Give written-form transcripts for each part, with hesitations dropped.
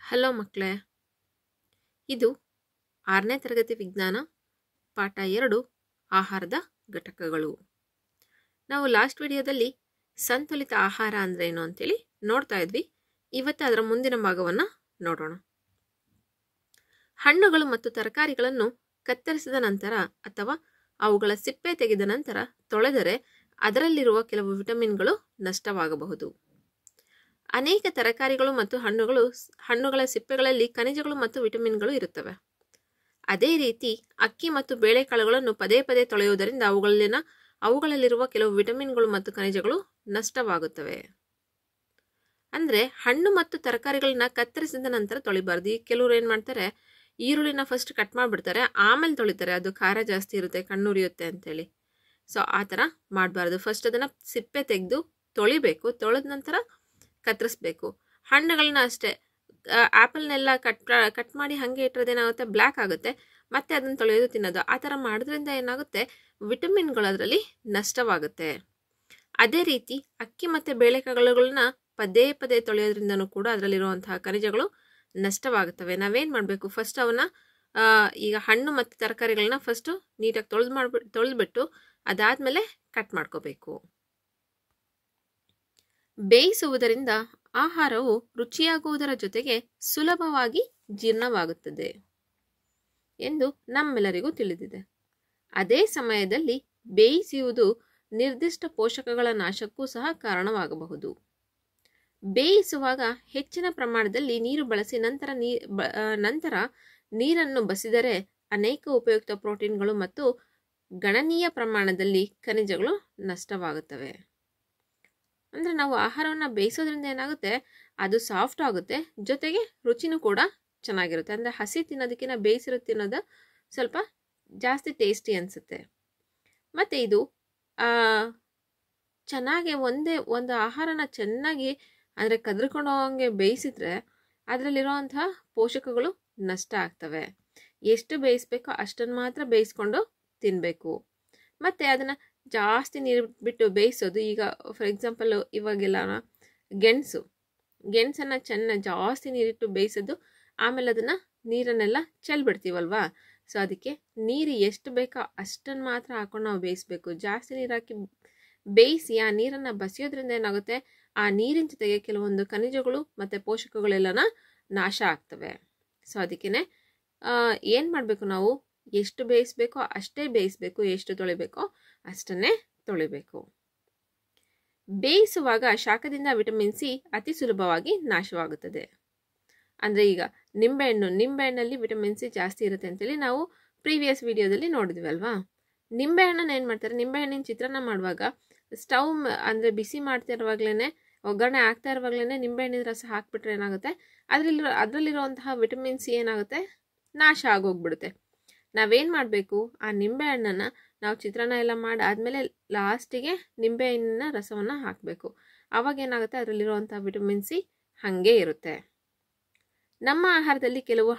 Hello ಮಕ್ಕಳೇ, ಇದು 6ನೇ ತರಗತಿ ವಿಜ್ಞಾನ ಪಾಠ 2 ಆಹಾರದ ಘಟಕಗಳು. ನಾವು ಲಾಸ್ಟ್ ವಿಡಿಯೋದಲ್ಲಿ ಸಂತುಲಿತ ಆಹಾರ ಅಂದ್ರೆ ಏನು ಅಂತೇಳಿ ನೋಡ್ತಾ ಇದ್ವಿ. ಇವತ್ತು ಅದರ ಮುಂದಿನ ಭಾಗವನ್ನು ನೋಡೋಣ. ಹಣ್ಣುಗಳು ಮತ್ತು ತರಕಾರಿಗಳನ್ನು ಕತ್ತರಿಸಿದ ನಂತರ ಅಥವಾ ಅವುಗಳ ಸಿಪ್ಪೆ ತೆಗೆದ ನಂತರ ತೊಳೆದರೆ ಅದರಲ್ಲಿರುವ ಕೆಲವು ವಿಟಮಿನ್ಗಳು ನಷ್ಟವಾಗಬಹುದು. ಅನೇಕ ತರಕಾರಿಗಳು ಮತ್ತು ಹಣ್ಣುಗಳ ಸಿಪ್ಪೆಗಳಲ್ಲಿ ಖನಿಜಗಳು ಮತ್ತು ವಿಟಮಿನ್ಗಳು ಇರುತ್ತವೆ. ಅದೇ ರೀತಿ ಅಕ್ಕಿ ಮತ್ತು ಬೇಳೆಕಾಳುಗಳನ್ನು ಪದೇ ಪದೇ ತೊಳೆಯುವುದರಿಂದ ಅವುಗಳಲ್ಲಿರುವ ಕೆಲವು ವಿಟಮಿನ್ಗಳು ಮತ್ತು ಖನಿಜಗಳು ನಷ್ಟವಾಗುತ್ತವೆ. ಅಂದ್ರೆ ಹಣ್ಣು ಮತ್ತು ತರಕಾರಿಗಳನ್ನ ಕತ್ತರಿಸಿದ ನಂತರ ತೊಳಿಬಾರ್ದು. ಈಗ ಕೆಲವರು ಏನ್ ಮಾಡ್ತಾರೆ, ಈರುಳ್ಳಿನ ಫಸ್ಟ್ ಕಟ್ ಮಾಡಿಬಿಡ್ತಾರೆ, ಆಮೇಲೆ ತೊಳಿತಾರೆ, ಅದು ಖಾರ ಜಾಸ್ತಿ ಇರುತ್ತೆ, ಕಣ್ಣುರಿಯುತ್ತೆ ಅಂತೇಳಿ. ಸೊ ಆ ಥರ ಮಾಡಬಾರ್ದು. ಫಸ್ಟ್ ಅದನ್ನ ಸಿಪ್ಪೆ ತೆಗೆದು ತೊಳಿಬೇಕು, ತೊಳೆದ ನಂತರ ಕತ್ತರಿಸ್ಬೇಕು. ಹಣ್ಣುಗಳನ್ನ ಅಷ್ಟೇ, ಆ್ಯಪಲ್ನೆಲ್ಲ ಕಟ್ ಮಾಡಿ ಹಾಗೆ ಇಟ್ಟರೇನಾಗುತ್ತೆ, ಬ್ಲ್ಯಾಕ್ ಆಗುತ್ತೆ, ಮತ್ತೆ ಅದನ್ನು ತೊಳೆಯೋದು ತಿನ್ನೋದು. ಆ ಥರ ಮಾಡೋದ್ರಿಂದ ಏನಾಗುತ್ತೆ, ವಿಟಮಿನ್ಗಳು ಅದರಲ್ಲಿ ನಷ್ಟವಾಗುತ್ತೆ. ಅದೇ ರೀತಿ ಅಕ್ಕಿ ಮತ್ತು ಬೇಳೆಕಾಳುಗಳನ್ನ ಪದೇ ಪದೇ ತೊಳೆಯೋದ್ರಿಂದನೂ ಕೂಡ ಅದರಲ್ಲಿರುವಂತಹ ಖನಿಜಗಳು ನಷ್ಟವಾಗುತ್ತವೆ. ನಾವೇನು ಮಾಡಬೇಕು, ಫಸ್ಟ್ ಅವನ್ನ ಈಗ ಹಣ್ಣು ಮತ್ತು ತರಕಾರಿಗಳನ್ನ ಫಸ್ಟು ನೀಟಾಗಿ ತೊಳೆದ್ಬಿಟ್ಟು ಅದಾದಮೇಲೆ ಕಟ್ ಮಾಡ್ಕೋಬೇಕು. ಬೇಯಿಸುವುದರಿಂದ ಆಹಾರವು ರುಚಿಯಾಗುವುದರ ಜೊತೆಗೆ ಸುಲಭವಾಗಿ ಜೀರ್ಣವಾಗುತ್ತದೆ ಎಂದು ನಮ್ಮೆಲ್ಲರಿಗೂ ತಿಳಿದಿದೆ. ಅದೇ ಸಮಯದಲ್ಲಿ ಬೇಯಿಸುವುದು ನಿರ್ದಿಷ್ಟ ಪೋಷಕಗಳ ನಾಶಕ್ಕೂ ಸಹ ಕಾರಣವಾಗಬಹುದು. ಬೇಯಿಸುವಾಗ ಹೆಚ್ಚಿನ ಪ್ರಮಾಣದಲ್ಲಿ ನೀರು ಬಳಸಿ ನಂತರ ನೀರನ್ನು ಬಸಿದರೆ ಅನೇಕ ಉಪಯುಕ್ತ ಪ್ರೋಟೀನ್ಗಳು ಮತ್ತು ಗಣನೀಯ ಪ್ರಮಾಣದಲ್ಲಿ ಖನಿಜಗಳು ನಷ್ಟವಾಗುತ್ತವೆ. ಅಂದರೆ ನಾವು ಆಹಾರವನ್ನು ಬೇಯಿಸೋದ್ರಿಂದ ಏನಾಗುತ್ತೆ, ಅದು ಸಾಫ್ಟ್ ಆಗುತ್ತೆ, ಜೊತೆಗೆ ರುಚಿನೂ ಕೂಡ ಚೆನ್ನಾಗಿರುತ್ತೆ. ಅಂದರೆ ಹಸಿ ತಿನ್ನೋದಕ್ಕಿಂತ ಬೇಯಿಸಿರೋ ತಿನ್ನೋದು ಸ್ವಲ್ಪ ಜಾಸ್ತಿ ಟೇಸ್ಟಿ ಅನಿಸುತ್ತೆ. ಮತ್ತು ಇದು ಚೆನ್ನಾಗಿ ಒಂದು ಆಹಾರನ ಚೆನ್ನಾಗಿ ಅಂದರೆ ಕದ್ರಿಕೊಂಡು ಹೋಗಂಗೆ ಬೇಯಿಸಿದ್ರೆ ಅದರಲ್ಲಿರೋವಂತಹ ಪೋಷಕಗಳು ನಷ್ಟ ಆಗ್ತವೆ. ಎಷ್ಟು ಬೇಯಿಸ್ಬೇಕೋ ಅಷ್ಟನ್ನು ಮಾತ್ರ ಬೇಯಿಸ್ಕೊಂಡು ತಿನ್ನಬೇಕು. ಮತ್ತು ಅದನ್ನು ಜಾಸ್ತಿ ನೀರು ಬಿಟ್ಟು ಬೇಯಿಸೋದು, ಈಗ ಫಾರ್ ಎಕ್ಸಾಂಪಲ್ ಇವಾಗೆಲ್ಲ ಗೆಣಸನ್ನು ಜಾಸ್ತಿ ನೀರಿಟ್ಟು ಬೇಯಿಸೋದು, ಆಮೇಲೆ ಅದನ್ನು ನೀರನ್ನೆಲ್ಲ ಚೆಲ್ಬಿಡ್ತೀವಲ್ವಾ. ಸೊ ಅದಕ್ಕೆ ನೀರು ಎಷ್ಟು ಬೇಕೋ ಅಷ್ಟನ್ನು ಮಾತ್ರ ಹಾಕೊಂಡು ನಾವು ಬೇಯಿಸ್ಬೇಕು. ಜಾಸ್ತಿ ನೀರು ಹಾಕಿ ಬೇಯಿಸಿ ಆ ನೀರನ್ನು ಬಸಿಯೋದ್ರಿಂದ ಏನಾಗುತ್ತೆ, ಆ ನೀರಿನ ಜೊತೆಗೆ ಕೆಲವೊಂದು ಖನಿಜಗಳು ಮತ್ತು ಪೋಷಕಗಳೆಲ್ಲನ ನಾಶ ಆಗ್ತವೆ. ಸೊ ಅದಕ್ಕೇ ಏನು ಮಾಡಬೇಕು, ನಾವು ಎಷ್ಟು ಬೇಯಿಸ್ಬೇಕೋ ಅಷ್ಟೇ ಬೇಯಿಸ್ಬೇಕು, ಎಷ್ಟು ತೊಳಿಬೇಕೋ ಅಷ್ಟನ್ನೇ ತೊಳಿಬೇಕು. ಬೇಯಿಸುವಾಗ ಶಾಖದಿಂದ ವಿಟಮಿನ್ ಸಿ ಅತಿ ಸುಲಭವಾಗಿ ನಾಶವಾಗುತ್ತದೆ. ಅಂದರೆ ಈಗ ನಿಂಬೆಹಣ್ಣಲ್ಲಿ ವಿಟಮಿನ್ ಸಿ ಜಾಸ್ತಿ ಇರುತ್ತೆ ಅಂತೇಳಿ ನಾವು ಪ್ರೀವಿಯಸ್ ವಿಡಿಯೋದಲ್ಲಿ ನೋಡಿದ್ವಿ ಅಲ್ವಾ. ನಿಂಬೆಹಣ್ಣನ್ನು ಏನು ಮಾಡ್ತಾರೆ, ನಿಂಬೆಹಣ್ಣಿನ ಚಿತ್ರಾನ್ನ ಮಾಡುವಾಗ ಸ್ಟವ್ ಅಂದರೆ ಬಿಸಿ ಮಾಡ್ತಾ ಇರುವಾಗಲೇ, ಒಗ್ಗರಣೆ ಆಗ್ತಾ ಇರುವಾಗಲೇ ನಿಂಬೆಹಣ್ಣಿನ ರಸ ಹಾಕಿಬಿಟ್ರೆ ಏನಾಗುತ್ತೆ, ಅದರಲ್ಲಿರುವಂತಹ ವಿಟಮಿನ್ ಸಿ ಏನಾಗುತ್ತೆ, ನಾಶ ಆಗೋಗ್ಬಿಡುತ್ತೆ. ನಾವೇನು ಮಾಡಬೇಕು, ಆ ನಿಂಬೆಹಣ್ಣನ್ನು ನಾವು ಚಿತ್ರಾನ್ನ ಎಲ್ಲ ಮಾಡಿ ಆದಮೇಲೆ ಲಾಸ್ಟಿಗೆ ನಿಂಬೆಹಣ್ಣಿನ ರಸವನ್ನು ಹಾಕಬೇಕು. ಆವಾಗ ಏನಾಗುತ್ತೆ, ಅದರಲ್ಲಿರುವಂಥ ವಿಟಮಿನ್ ಸಿ ಹಾಗೆ ಇರುತ್ತೆ. ನಮ್ಮ ಆಹಾರದಲ್ಲಿ ಕೆಲವು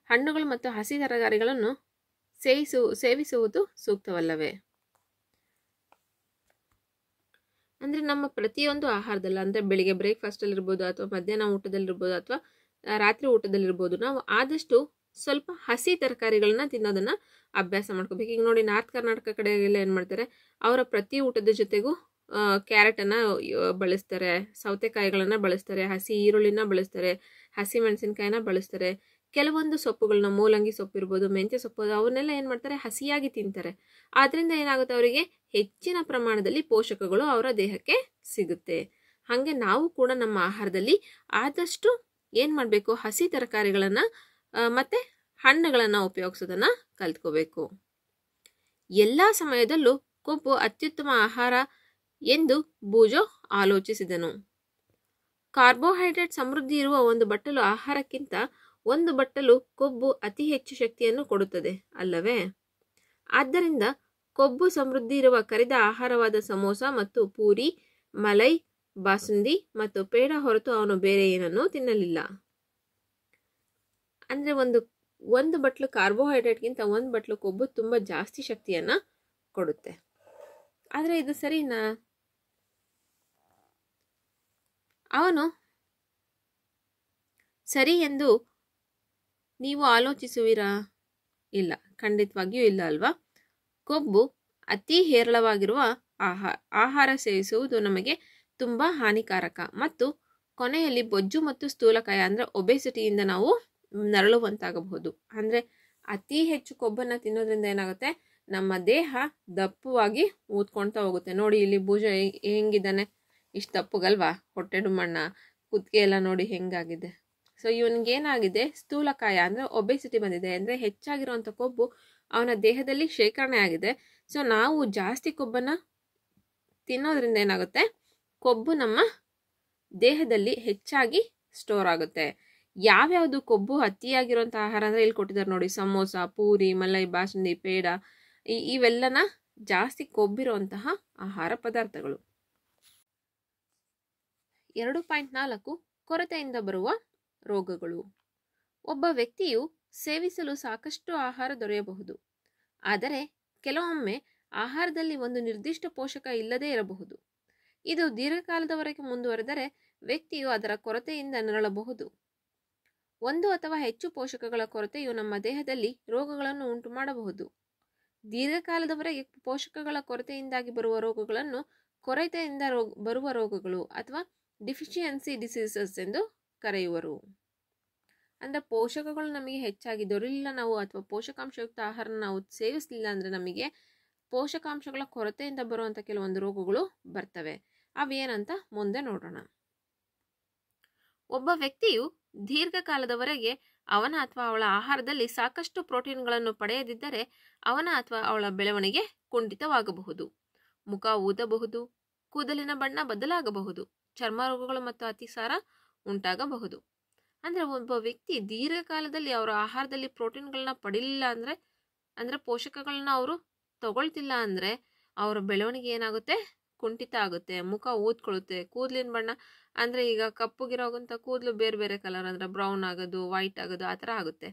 ಹಣ್ಣುಗಳು ಮತ್ತು ಹಸಿ ತರಕಾರಿಗಳನ್ನು ಸೇವಿಸುವುದು ಸೂಕ್ತವಲ್ಲವೇ? ಅಂದರೆ ನಮ್ಮ ಪ್ರತಿಯೊಂದು ಆಹಾರದಲ್ಲ, ಅಂದರೆ ಬೆಳಿಗ್ಗೆ ಬ್ರೇಕ್ಫಾಸ್ಟಲ್ಲಿರ್ಬೋದು, ಅಥವಾ ಮಧ್ಯಾಹ್ನ ಊಟದಲ್ಲಿರ್ಬೋದು, ಅಥವಾ ರಾತ್ರಿ ಊಟದಲ್ಲಿರ್ಬೋದು, ನಾವು ಆದಷ್ಟು ಸ್ವಲ್ಪ ಹಸಿ ತರಕಾರಿಗಳನ್ನ ತಿನ್ನೋದನ್ನು ಅಭ್ಯಾಸ ಮಾಡ್ಕೋಬೇಕು. ಈಗ ನೋಡಿ, ನಾರ್ತ್ ಕರ್ನಾಟಕ ಕಡೆಗೆಲ್ಲ ಏನು ಮಾಡ್ತಾರೆ, ಅವರ ಪ್ರತಿ ಊಟದ ಜೊತೆಗೂ ಕ್ಯಾರೆಟನ್ನು ಬಳಸ್ತಾರೆ, ಸೌತೆಕಾಯಿಗಳನ್ನು ಬಳಸ್ತಾರೆ, ಹಸಿ ಈರುಳ್ಳಿನ ಬಳಸ್ತಾರೆ, ಹಸಿ ಮೆಣಸಿನ್ಕಾಯಿನ ಬಳಸ್ತಾರೆ. ಕೆಲವೊಂದು ಸೊಪ್ಪುಗಳನ್ನ, ಮೂಲಂಗಿ ಸೊಪ್ಪು ಇರ್ಬೋದು, ಮೆಂತ್ಯ ಸೊಪ್ಪು, ಅವನ್ನೆಲ್ಲ ಏನು ಮಾಡ್ತಾರೆ, ಹಸಿಯಾಗಿ ತಿಂತಾರೆ. ಆದ್ದರಿಂದ ಏನಾಗುತ್ತೆ, ಅವರಿಗೆ ಹೆಚ್ಚಿನ ಪ್ರಮಾಣದಲ್ಲಿ ಪೋಷಕಗಳು ಅವರ ದೇಹಕ್ಕೆ ಸಿಗುತ್ತೆ. ಹಾಗೆ ನಾವು ಕೂಡ ನಮ್ಮ ಆಹಾರದಲ್ಲಿ ಆದಷ್ಟು ಏನು ಮಾಡಬೇಕು, ಹಸಿ ತರಕಾರಿಗಳನ್ನು ಮತ್ತು ಹಣ್ಣುಗಳನ್ನು ಉಪಯೋಗಿಸೋದನ್ನು ಕಲ್ತ್ಕೋಬೇಕು. ಎಲ್ಲ ಸಮಯದಲ್ಲೂ ಕೊಬ್ಬು ಅತ್ಯುತ್ತಮ ಆಹಾರ ಎಂದು ಬೂಜೋ ಆಲೋಚಿಸಿದನು. ಕಾರ್ಬೋಹೈಡ್ರೇಟ್ ಸಮೃದ್ಧಿ ಇರುವ ಒಂದು ಬಟ್ಟಲು ಆಹಾರಕ್ಕಿಂತ ಒಂದು ಬಟ್ಟಲು ಕೊಬ್ಬು ಅತಿ ಹೆಚ್ಚು ಶಕ್ತಿಯನ್ನು ಕೊಡುತ್ತದೆ ಅಲ್ಲವೇ? ಆದ್ದರಿಂದ ಕೊಬ್ಬು ಸಮೃದ್ಧಿ ಇರುವ ಕರಿದ ಆಹಾರವಾದ ಸಮೋಸ ಮತ್ತು ಪೂರಿ, ಮಲೈ, ಬಾಸುಂದಿ ಮತ್ತು ಪೇಡ ಹೊರತು ಅವನು ಬೇರೆ ಏನನ್ನೂ ತಿನ್ನಲಿಲ್ಲ. ಅಂದರೆ ಒಂದು ಬಟ್ಲು ಕಾರ್ಬೋಹೈಡ್ರೇಟ್ಗಿಂತ ಒಂದು ಬಟ್ಲು ಕೊಬ್ಬು ತುಂಬ ಜಾಸ್ತಿ ಶಕ್ತಿಯನ್ನು ಕೊಡುತ್ತೆ. ಆದರೆ ಇದು ಸರಿನಾ? ಅವನು ಸರಿ ಎಂದು ನೀವು ಆಲೋಚಿಸುವಿರಾ? ಇಲ್ಲ, ಖಂಡಿತವಾಗಿಯೂ ಇಲ್ಲ ಅಲ್ವಾ? ಕೊಬ್ಬು ಅತಿ ಹೇರಳವಾಗಿರುವ ಆಹಾರ ಸೇವಿಸುವುದು ನಮಗೆ ತುಂಬ ಹಾನಿಕಾರಕ ಮತ್ತು ಕೊನೆಯಲ್ಲಿ ಬೊಜ್ಜು ಮತ್ತು ಸ್ಥೂಲಕಾಯ ಅಂದರೆ ಒಬೆಸಿಟಿಯಿಂದ ನಾವು ನರಳುವಂತಾಗಬಹುದು. ಅಂದರೆ ಅತಿ ಹೆಚ್ಚು ಕೊಬ್ಬನ್ನು ತಿನ್ನೋದ್ರಿಂದ ಏನಾಗುತ್ತೆ, ನಮ್ಮ ದೇಹ ದಪ್ಪವಾಗಿ ಊದ್ಕೊಳ್ತಾ ಹೋಗುತ್ತೆ. ನೋಡಿ ಇಲ್ಲಿ ಭುಜ ಹೆಂಗಿದ್ದಾನೆ, ಇಷ್ಟು ದಪ್ಪಗಲ್ವಾ, ಹೊಟ್ಟೆ ಡುಮ್ಮಣ್ಣ, ಕುತ್ತಿಗೆ ಎಲ್ಲ ನೋಡಿ ಹೆಂಗಾಗಿದೆ. ಸೊ ಇವನಿಗೇನಾಗಿದೆ, ಸ್ಥೂಲಕಾಯ ಅಂದರೆ ಒಬೆಸಿಟಿ ಬಂದಿದೆ. ಅಂದರೆ ಹೆಚ್ಚಾಗಿರುವಂಥ ಕೊಬ್ಬು ಅವನ ದೇಹದಲ್ಲಿ ಶೇಖರಣೆ ಆಗಿದೆ. ಸೊ ನಾವು ಜಾಸ್ತಿ ಕೊಬ್ಬನ್ನು ತಿನ್ನೋದ್ರಿಂದ ಏನಾಗುತ್ತೆ, ಕೊಬ್ಬು ನಮ್ಮ ದೇಹದಲ್ಲಿ ಹೆಚ್ಚಾಗಿ ಸ್ಟೋರ್ ಆಗುತ್ತೆ. ಯಾವ್ಯಾವುದು ಕೊಬ್ಬು ಅತಿಯಾಗಿರುವಂಥ ಆಹಾರ ಅಂದರೆ ಇಲ್ಲಿ ಕೊಟ್ಟಿದ್ದಾರೆ ನೋಡಿ, ಸಮೋಸ, ಪೂರಿ, ಮಲೈ, ಬಾಸುಂದಿ, ಪೇಡ, ಇವೆಲ್ಲನ ಜಾಸ್ತಿ ಕೊಬ್ಬಿರುವಂತಹ ಆಹಾರ ಪದಾರ್ಥಗಳು. 2.4 ಕೊರತೆಯಿಂದ ಬರುವ ರೋಗಗಳು. ಒಬ್ಬ ವ್ಯಕ್ತಿಯು ಸೇವಿಸಲು ಸಾಕಷ್ಟು ಆಹಾರ ದೊರೆಯಬಹುದು, ಆದರೆ ಕೆಲವೊಮ್ಮೆ ಆಹಾರದಲ್ಲಿ ಒಂದು ನಿರ್ದಿಷ್ಟ ಪೋಷಕ ಇಲ್ಲದೇ ಇರಬಹುದು. ಇದು ದೀರ್ಘಕಾಲದವರೆಗೆ ಮುಂದುವರೆದರೆ ವ್ಯಕ್ತಿಯು ಅದರ ಕೊರತೆಯಿಂದ ನರಳಬಹುದು. ಒಂದು ಅಥವಾ ಹೆಚ್ಚು ಪೋಷಕಗಳ ಕೊರತೆಯು ನಮ್ಮ ದೇಹದಲ್ಲಿ ರೋಗಗಳನ್ನು ಉಂಟು ಮಾಡಬಹುದು. ದೀರ್ಘಕಾಲದವರೆಗೆ ಪೋಷಕಗಳ ಕೊರತೆಯಿಂದಾಗಿ ಬರುವ ರೋಗಗಳನ್ನು ಕೊರತೆಯಿಂದ ಬರುವ ರೋಗಗಳು ಅಥವಾ ಡಿಫಿಷಿಯನ್ಸಿ ಡಿಸೀಸಸ್ ಎಂದು ಕರೆಯುವರು. ಅಂದರೆ ಪೋಷಕಗಳು ನಮಗೆ ಹೆಚ್ಚಾಗಿ ದೊರೆಯಲಿಲ್ಲ ನಾವು, ಅಥವಾ ಪೋಷಕಾಂಶಯುಕ್ತ ಆಹಾರ ನಾವು ಸೇವಿಸಲಿಲ್ಲ ಅಂದರೆ ನಮಗೆ ಪೋಷಕಾಂಶಗಳ ಕೊರತೆಯಿಂದ ಬರುವಂಥ ಕೆಲವೊಂದು ರೋಗಗಳು ಬರ್ತವೆ. ಅವೇನಂತ ಮುಂದೆ ನೋಡೋಣ. ಒಬ್ಬ ವ್ಯಕ್ತಿಯು ದೀರ್ಘಕಾಲದವರೆಗೆ ಅವನ ಅಥವಾ ಅವಳ ಆಹಾರದಲ್ಲಿ ಸಾಕಷ್ಟು ಪ್ರೋಟೀನ್ಗಳನ್ನು ಪಡೆಯದಿದ್ದರೆ ಅವನ ಅಥವಾ ಅವಳ ಬೆಳವಣಿಗೆ ಕುಂಠಿತವಾಗಬಹುದು. ಮುಖ ಊದಬಹುದು, ಕೂದಲಿನ ಬಣ್ಣ ಬದಲಾಗಬಹುದು, ಚರ್ಮ ರೋಗಗಳು ಮತ್ತು ಅತಿಸಾರ ಉಂಟಾಗಬಹುದು. ಅಂದರೆ ಒಬ್ಬ ವ್ಯಕ್ತಿ ದೀರ್ಘಕಾಲದಲ್ಲಿ ಅವರ ಆಹಾರದಲ್ಲಿ ಪ್ರೋಟೀನ್ಗಳನ್ನ ಪಡೀಲಿಲ್ಲ ಅಂದರೆ ಪೋಷಕಗಳನ್ನ ಅವರು ತಗೊಳ್ತಿಲ್ಲ ಅಂದರೆ ಅವರ ಬೆಳವಣಿಗೆ ಏನಾಗುತ್ತೆ, ಕುಂಠಿತ ಆಗುತ್ತೆ, ಮುಖ ಊದ್ಕೊಳ್ಳುತ್ತೆ, ಕೂದಲಿನ ಬಣ್ಣ ಅಂದರೆ ಈಗ ಕಪ್ಪುಗಿರೋಂಥ ಕೂದಲು ಬೇರೆ ಬೇರೆ ಕಲರ್ ಅಂದರೆ ಬ್ರೌನ್ ಆಗೋದು, ವೈಟ್ ಆಗೋದು, ಆ ಥರ ಆಗುತ್ತೆ.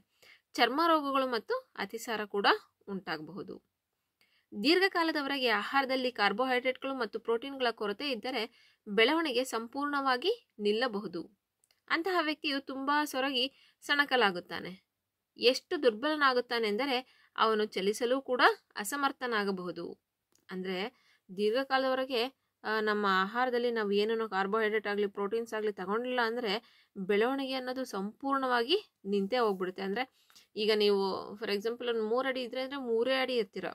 ಚರ್ಮ ರೋಗಗಳು ಮತ್ತು ಅತಿಸಾರ ಕೂಡ ಉಂಟಾಗಬಹುದು. ದೀರ್ಘಕಾಲದವರೆಗೆ ಆಹಾರದಲ್ಲಿ ಕಾರ್ಬೋಹೈಡ್ರೇಟ್ಗಳು ಮತ್ತು ಪ್ರೋಟೀನ್ಗಳ ಕೊರತೆ ಇದ್ದರೆ ಬೆಳವಣಿಗೆ ಸಂಪೂರ್ಣವಾಗಿ ನಿಲ್ಲಬಹುದು. ಅಂತಹ ವ್ಯಕ್ತಿಯು ತುಂಬ ಸೊರಗಿ ಸಣಕಲಾಗುತ್ತಾನೆ. ಎಷ್ಟು ದುರ್ಬಲನಾಗುತ್ತಾನೆ ಎಂದರೆ ಅವನು ಚಲಿಸಲು ಕೂಡ ಅಸಮರ್ಥನಾಗಬಹುದು. ಅಂದರೆ ದೀರ್ಘಕಾಲದವರೆಗೆ ನಮ್ಮ ಆಹಾರದಲ್ಲಿ ನಾವು ಏನೇನೋ ಕಾರ್ಬೋಹೈಡ್ರೇಟ್ ಆಗಲಿ ಪ್ರೋಟೀನ್ಸ್ ಆಗಲಿ ತಗೊಂಡಿಲ್ಲ ಅಂದರೆ ಬೆಳವಣಿಗೆ ಅನ್ನೋದು ಸಂಪೂರ್ಣವಾಗಿ ನಿಂತೇ ಹೋಗ್ಬಿಡುತ್ತೆ. ಅಂದರೆ ಈಗ ನೀವು ಫಾರ್ ಎಕ್ಸಾಂಪಲ್ ಒಂದು 3 ಅಡಿ ಇದ್ದರೆ ಅಂದರೆ 3 ಅಡಿ ಇರ್ತೀರ,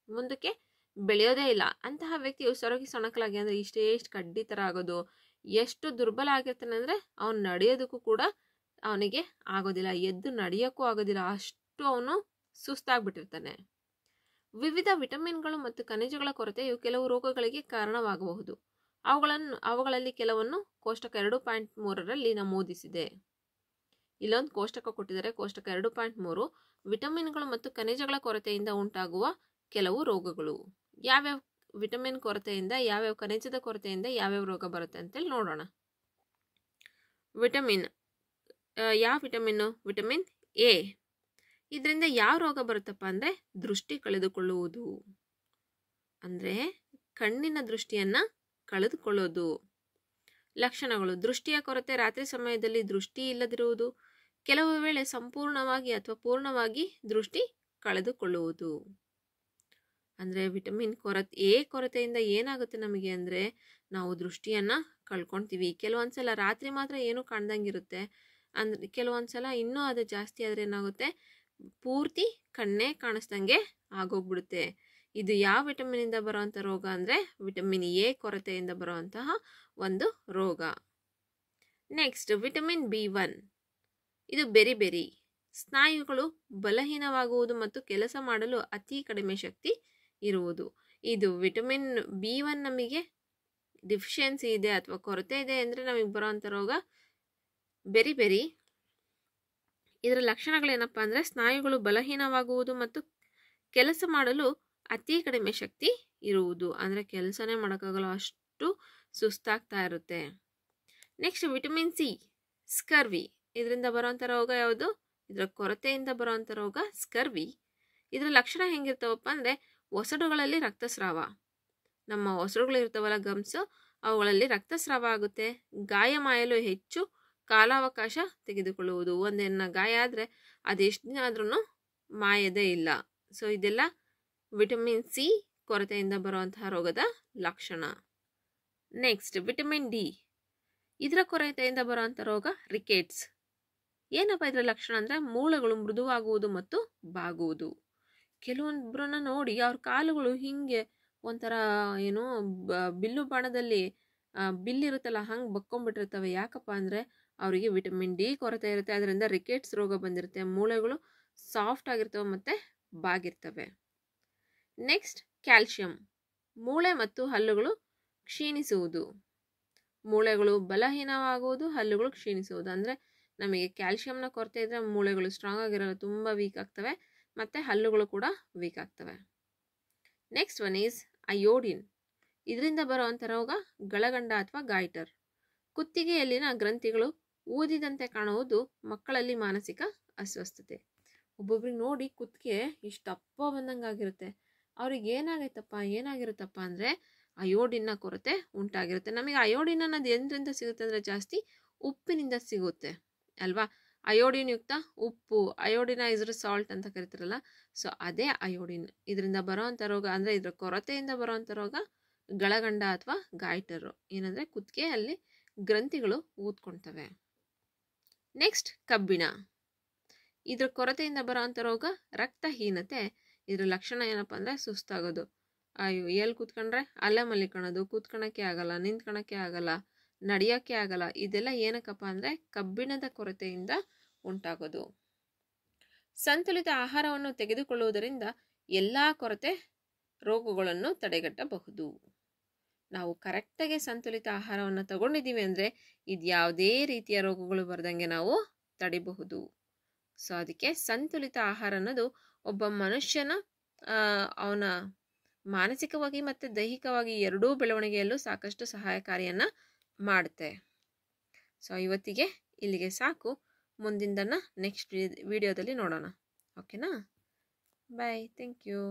ಮುಂದಕ್ಕೆ ಬೆಳೆಯೋದೇ ಇಲ್ಲ. ಅಂತಹ ವ್ಯಕ್ತಿಯು ಸೊರಗಿ ಸಣಕಲಾಗಿ ಅಂದರೆ ಇಷ್ಟು ಕಡ್ಡಿ ಥರ ಆಗೋದು, ಎಷ್ಟು ದುರ್ಬಲ ಆಗಿರ್ತಾನೆ ಅಂದರೆ ಅವನು ನಡೆಯೋದಕ್ಕೂ ಕೂಡ ಅವನಿಗೆ ಆಗೋದಿಲ್ಲ, ಎದ್ದು ನಡೆಯೋಕ್ಕೂ ಆಗೋದಿಲ್ಲ, ಅಷ್ಟು ಅವನು ಸುಸ್ತಾಗ್ಬಿಟ್ಟಿರ್ತಾನೆ. ವಿವಿಧ ವಿಟಮಿನ್ಗಳು ಮತ್ತು ಖನಿಜಗಳ ಕೊರತೆಯು ಕೆಲವು ರೋಗಗಳಿಗೆ ಕಾರಣವಾಗಬಹುದು. ಅವುಗಳಲ್ಲಿ ಕೆಲವನ್ನು ಕೋಷ್ಟಕ 2.3ರಲ್ಲಿ ನಮೂದಿಸಿದೆ. ಇಲ್ಲೊಂದು ಕೋಷ್ಟಕ ಕೊಟ್ಟಿದ್ದಾರೆ, ಕೋಷ್ಟಕ 2.3 ವಿಟಮಿನ್ಗಳು ಮತ್ತು ಖನಿಜಗಳ ಕೊರತೆಯಿಂದ ಉಂಟಾಗುವ ಕೆಲವು ರೋಗಗಳು. ಯಾವ್ಯಾವ ವಿಟಮಿನ್ ಕೊರತೆಯಿಂದ, ಯಾವ್ಯಾವ ಖನಿಜದ ಕೊರತೆಯಿಂದ ಯಾವ್ಯಾವ ರೋಗ ಬರುತ್ತೆ ಅಂತೇಳಿ ನೋಡೋಣ. ವಿಟಮಿನ್, ಯಾವ ವಿಟಮಿನ್ನು? Vitamin A. ಇದರಿಂದ ಯಾವ ರೋಗ ಬರುತ್ತಪ್ಪ ಅಂದರೆ ದೃಷ್ಟಿ ಕಳೆದುಕೊಳ್ಳುವುದು, ಅಂದರೆ ಕಣ್ಣಿನ ದೃಷ್ಟಿಯನ್ನು ಕಳೆದುಕೊಳ್ಳೋದು. ಲಕ್ಷಣಗಳು: ದೃಷ್ಟಿಯ ಕೊರತೆ, ರಾತ್ರಿ ಸಮಯದಲ್ಲಿ ದೃಷ್ಟಿ ಇಲ್ಲದಿರುವುದು, ಕೆಲವು ವೇಳೆ ಸಂಪೂರ್ಣವಾಗಿ ಅಥವಾ ಪೂರ್ಣವಾಗಿ ದೃಷ್ಟಿ ಕಳೆದುಕೊಳ್ಳುವುದು. ಅಂದರೆ ವಿಟಮಿನ್ ಎ ಕೊರತೆಯಿಂದ ಏನಾಗುತ್ತೆ ನಮಗೆ ಅಂದರೆ ನಾವು ದೃಷ್ಟಿಯನ್ನು ಕಳ್ಕೊಳ್ತೀವಿ. ಕೆಲವೊಂದ್ಸಲ ರಾತ್ರಿ ಮಾತ್ರ ಏನೂ ಕಾಣ್ದಂಗಿರುತ್ತೆ, ಅಂದರೆ ಕೆಲವೊಂದ್ಸಲ ಇನ್ನೂ ಅದು ಜಾಸ್ತಿ ಆದರೆ ಏನಾಗುತ್ತೆ, ಪೂರ್ತಿ ಕಣ್ಣೇ ಕಾಣಿಸ್ದಂಗೆ ಆಗೋಗ್ಬಿಡುತ್ತೆ. ಇದು ಯಾವ ವಿಟಮಿನಿಂದ ಬರುವಂಥ ರೋಗ ಅಂದರೆ ವಿಟಮಿನ್ ಎ ಕೊರತೆಯಿಂದ ಬರುವಂತಹ ಒಂದು ರೋಗ. Next vitamin B1. ಇದು ಬೆರಿ. ಸ್ನಾಯುಗಳು ಬಲಹೀನವಾಗುವುದು ಮತ್ತು ಕೆಲಸ ಮಾಡಲು ಅತಿ ಕಡಿಮೆ ಶಕ್ತಿ ಇರುವುದು. ಇದು ವಿಟಮಿನ್ B1 ನಮಗೆ ಡಿಫಿಷಿಯನ್ಸಿ ಇದೆ ಅಥವಾ ಕೊರತೆ ಇದೆ ಅಂದರೆ ನಮಗೆ ಬರುವಂಥ ರೋಗ ಬೆರಿ. ಇದರ ಲಕ್ಷಣಗಳೇನಪ್ಪ ಅಂದರೆ ಸ್ನಾಯುಗಳು ಬಲಹೀನವಾಗುವುದು ಮತ್ತು ಕೆಲಸ ಮಾಡಲು ಅತಿ ಕಡಿಮೆ ಶಕ್ತಿ ಇರುವುದು, ಅಂದರೆ ಕೆಲಸನೇ ಮಾಡೋಕ್ಕಾಗಲ್ಲ, ಅಷ್ಟು ಸುಸ್ತಾಗ್ತಾ ಇರುತ್ತೆ. Next vitamin C, scurvy. ಇದರಿಂದ ಬರುವಂಥ ರೋಗ ಯಾವುದು? ಇದರ ಕೊರತೆಯಿಂದ ಬರುವಂಥ ರೋಗ ಸ್ಕರ್ವಿ. ಇದರ ಲಕ್ಷಣ ಹೆಂಗಿರ್ತಾವಪ್ಪ ಅಂದರೆ ಒಸಡುಗಳಲ್ಲಿ ರಕ್ತಸ್ರಾವ, ನಮ್ಮ ಒಸಡುಗಳು ಇರ್ತಾವಲ್ಲ ಗಮ್ಸು, ಅವುಗಳಲ್ಲಿ ರಕ್ತಸ್ರಾವ ಆಗುತ್ತೆ, ಗಾಯ ಮಾಯಲು ಹೆಚ್ಚು ಕಾಲಾವಕಾಶ ತೆಗೆದುಕೊಳ್ಳುವುದು. ಒಂದೇನ ಗಾಯ ಆದರೆ ಅದೆಷ್ಟು ದಿನ ಆದ್ರೂ ಮಾಯದೇ ಇಲ್ಲ. ಸೊ ಇದೆಲ್ಲ ವಿಟಮಿನ್ ಸಿ ಕೊರತೆಯಿಂದ ಬರುವಂತಹ ರೋಗದ ಲಕ್ಷಣ. ನೆಕ್ಸ್ಟ್ ವಿಟಮಿನ್ ಡಿ, ಇದರ ಕೊರತೆಯಿಂದ ಬರುವಂಥ ರೋಗ ರಿಕೆಟ್ಸ್. ಏನಪ್ಪ ಇದರ ಲಕ್ಷಣ ಅಂದರೆ ಮೂಳೆಗಳು ಮೃದುವಾಗುವುದು ಮತ್ತು ಬಾಗುವುದು. ಕೆಲವೊಬ್ಬರನ್ನ ನೋಡಿ ಅವ್ರ ಕಾಲುಗಳು ಹಿಂಗೆ ಒಂಥರ ಏನು ಬಿಲ್ಲು ಬಾಣದಲ್ಲಿ ಬಿಲ್ಲಿರುತ್ತಲ್ಲ ಹಂಗೆ ಬಕ್ಕೊಂಬಿಟ್ಟಿರ್ತವೆ. ಯಾಕಪ್ಪ ಅಂದರೆ ಅವರಿಗೆ ವಿಟಮಿನ್ ಡಿ ಕೊರತೆ ಇರುತ್ತೆ, ಅದರಿಂದ ರಿಕೆಟ್ಸ್ ರೋಗ ಬಂದಿರುತ್ತೆ. ಮೂಳೆಗಳು ಸಾಫ್ಟ್ ಆಗಿರ್ತವೆ ಮತ್ತು ಬಾಗಿರ್ತವೆ. ನೆಕ್ಸ್ಟ್ ಕ್ಯಾಲ್ಶಿಯಂ, ಮೂಳೆ ಮತ್ತು ಹಲ್ಲುಗಳು ಕ್ಷೀಣಿಸುವುದು. ಮೂಳೆಗಳು ಬಲಹೀನವಾಗುವುದು, ಹಲ್ಲುಗಳು ಕ್ಷೀಣಿಸುವುದು. ಅಂದರೆ ನಮಗೆ ಕ್ಯಾಲ್ಶಿಯಂನ ಕೊರತೆ ಇದ್ದರೆ ಮೂಳೆಗಳು ಸ್ಟ್ರಾಂಗ್ ಆಗಿರಲ್ಲ, ತುಂಬ ವೀಕ್ ಆಗ್ತವೆ ಮತ್ತು ಹಲ್ಲುಗಳು ಕೂಡ ವೀಕ್ ಆಗ್ತವೆ. Next one is iodine. ಇದರಿಂದ ಬರುವಂಥ ರೋಗ ಗಳಗಂಡ ಅಥವಾ ಗಾಯ್ಟರ್. ಕುತ್ತಿಗೆಯಲ್ಲಿನ ಗ್ರಂಥಿಗಳು ಊದಿದಂತೆ ಕಾಣುವುದು ಮಕ್ಕಳಲ್ಲಿ ಮಾನಸಿಕ ಅಸ್ವಸ್ಥತೆ. ಒಬ್ಬೊಬ್ರಿಗೆ ನೋಡಿ ಕುತ್ತಿಗೆ ಇಷ್ಟಪ್ಪ ಬಂದಂಗಾಗಿರುತ್ತೆ. ಅವ್ರಿಗೆ ಏನಾಗಿರುತ್ತಪ್ಪ ಅಂದರೆ ಅಯೋಡಿನ್ನ ಕೊರತೆ ಉಂಟಾಗಿರುತ್ತೆ. ನಮಗೆ ಅಯೋಡಿನ್ ಅನ್ನೋದು ಎಂದರಿಂದ ಸಿಗುತ್ತೆ ಅಂದರೆ ಜಾಸ್ತಿ ಉಪ್ಪಿನಿಂದ ಸಿಗುತ್ತೆ ಅಲ್ವಾ. ಅಯೋಡಿನ್ ಯುಕ್ತ ಉಪ್ಪು, ಅಯೋಡಿನೈಸ್ಡ್ ಸಾಲ್ಟ್ ಅಂತ ಕರಿತಾರಲ್ಲ, ಸೊ ಅದೇ ಅಯೋಡಿನ್. ಇದರಿಂದ ಬರೋವಂಥ ರೋಗ ಅಂದರೆ ಇದರ ಕೊರತೆಯಿಂದ ಬರೋವಂಥ ರೋಗ ಗಳಗಂಡ ಅಥವಾ ಗಾಯ್ಟರು. ಏನಂದರೆ ಕುತ್ತಿಗೆಯಲ್ಲಿ ಗ್ರಂಥಿಗಳು ಊದ್ಕೊಳ್ತವೆ. ನೆಕ್ಸ್ಟ್ ಕಬ್ಬಿಣ, ಇದ್ರ ಕೊರತೆಯಿಂದ ಬರೋವಂಥ ರೋಗ ರಕ್ತಹೀನತೆ. ಇದ್ರ ಲಕ್ಷಣ ಏನಪ್ಪ ಅಂದರೆ ಸುಸ್ತಾಗೋದು. ಅಯ್ಯೋ ಎಲ್ಲಿ ಕೂತ್ಕೊಂಡ್ರೆ ಅಲ್ಲೇ ಮಲಿಕೊಳ್ಳೋದು, ಕೂತ್ಕೊಳಕ್ಕೆ ಆಗಲ್ಲ, ನಿಂತ್ಕೊಳಕ್ಕೆ ಆಗಲ್ಲ, ನಡೆಯೋಕ್ಕೆ ಆಗಲ್ಲ. ಇದೆಲ್ಲ ಏನಕ್ಕಪ್ಪ ಅಂದರೆ ಕಬ್ಬಿಣದ ಕೊರತೆಯಿಂದ ಉಂಟಾಗೋದು. ಸಂತುಲಿತ ಆಹಾರವನ್ನು ತೆಗೆದುಕೊಳ್ಳುವುದರಿಂದ ಎಲ್ಲ ಕೊರತೆ ರೋಗಗಳನ್ನು ತಡೆಗಟ್ಟಬಹುದು. ನಾವು ಕರೆಕ್ಟಾಗಿ ಸಂತುಲಿತ ಆಹಾರವನ್ನು ತಗೊಂಡಿದ್ದೀವಿ ಅಂದರೆ ಇದು ಯಾವುದೇ ರೀತಿಯ ರೋಗಗಳು ಬರ್ದಂಗೆ ನಾವು ತಡಿಬಹುದು. ಸೊ ಅದಕ್ಕೆ ಸಂತುಲಿತ ಆಹಾರ ಅನ್ನೋದು ಒಬ್ಬ ಮನುಷ್ಯನ ಅವನ ಮಾನಸಿಕವಾಗಿ ಮತ್ತು ದೈಹಿಕವಾಗಿ ಎರಡೂ ಬೆಳವಣಿಗೆಯಲ್ಲೂ ಸಾಕಷ್ಟು ಸಹಾಯಕಾರಿಯನ್ನು ಮಾಡುತ್ತೆ. ಸೊ ಇವತ್ತಿಗೆ ಇಲ್ಲಿಗೆ ಸಾಕು. ಮುಂದಿನದನ್ನು ನೆಕ್ಸ್ಟ್ ವಿಡಿಯೋದಲ್ಲಿ ನೋಡೋಣ. ಓಕೆನಾ? ಬಾಯ್. Thank you.